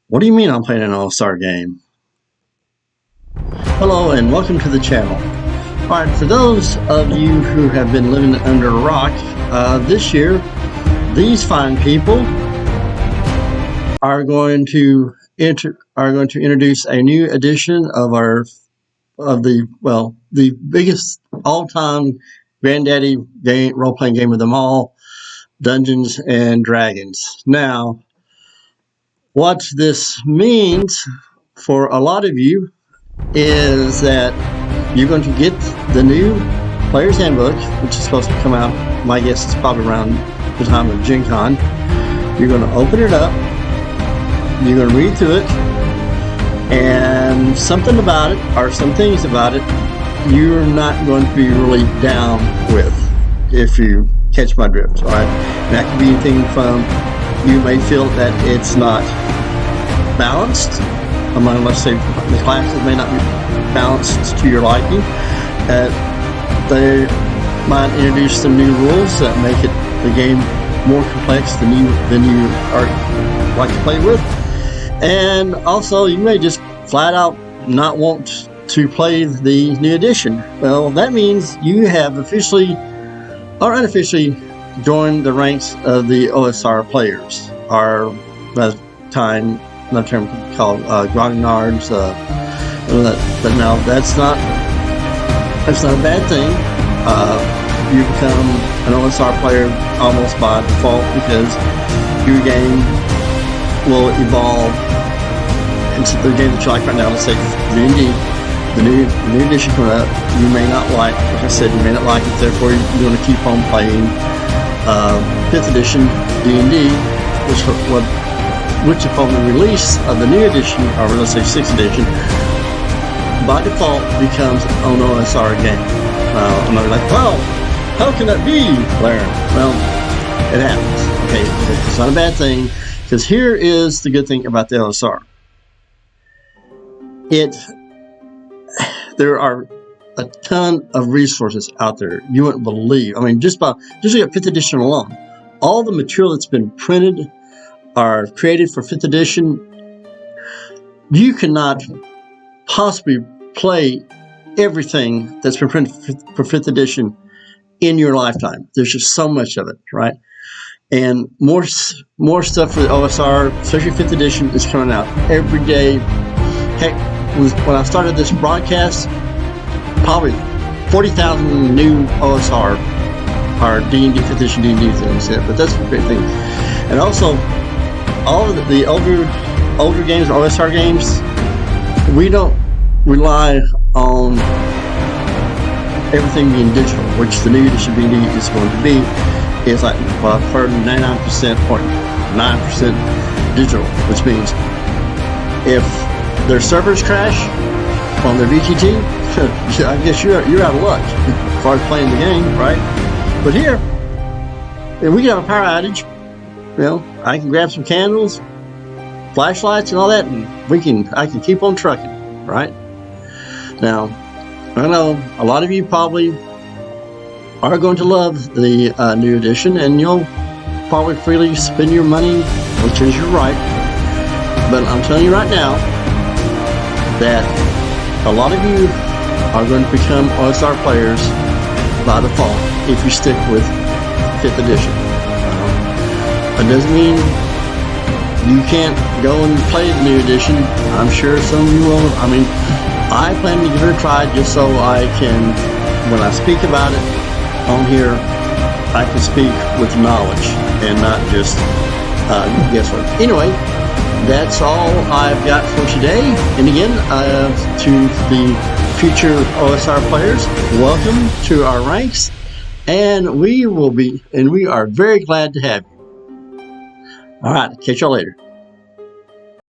What do you mean I'm playing an all-star game? Hello and welcome to the channel. Alright, for those of you who have been living under a rock, this year, these fine people are going to introduce a new edition of the biggest all-time granddaddy role-playing game of them all, Dungeons and Dragons. Now, what this means for a lot of you is that you're going to get the new Player's Handbook, which is supposed to come out, my guess is probably around the time of Gen Con. You're going to open it up, you're going to read through it, and something about it, or some things about it, you're not going to be really down with, if you catch my drift. Alright, that could be anything from, you may feel that it's not balanced among, let's say, the classes may not be balanced to your liking. They might introduce some new rules that make the game more complex than you like to play with. And also, you may just flat out not want to play the new edition. Well, that means you have officially or unofficially joined the ranks of the OSR players, or at the time, another term called grognards. But no, that's not a bad thing. You become an OSR player almost by default because your game will evolve into the game that you like right now. Let's say D&D, the new edition coming up. You may not like I said, you may not like it. Therefore, you're going to keep on playing 5th edition D&D, which upon the release of the new edition, or let's say 6th edition, by default becomes an OSR game. I'm not like, well, how can that be, Larry? Well, it happens. Okay, it's not a bad thing, because here is the good thing about the OSR. There are a ton of resources out there you wouldn't believe. I mean, just at 5th edition alone, all the material that's been printed are created for 5th edition. You cannot possibly play everything that's been printed for 5th edition in your lifetime. There's just so much of it, right? And more stuff for the OSR, especially 5th edition, is coming out every day. Heck, when I started this broadcast, probably 40,000 new OSR or D&D 5th edition D&D things. But that's a great thing. And also, all of the older games, OSR games, we don't rely on everything being digital, which the new edition D&D is going to be. It's like, well, I've heard 99.9% digital, which means if their servers crash on their VTT, I guess you're out of luck as far as playing the game, right? But here, if we can have a power outage, I can grab some candles, flashlights, and all that, and I can keep on trucking, right? Now, I know a lot of you probably are going to love the new edition, and you'll probably freely spend your money, which is your right. But I'm telling you right now that a lot of you are going to become OSR players by default if you stick with 5th edition. It doesn't mean you can't go and play the new edition. I'm sure some of you will. I mean, I plan to give it a try just so I can, when I speak about it on here, I can speak with knowledge and not just guesswork. Anyway, that's all I've got for today. And again, to the future OSR players, welcome to our ranks, and we are very glad to have you. All right, catch y'all later.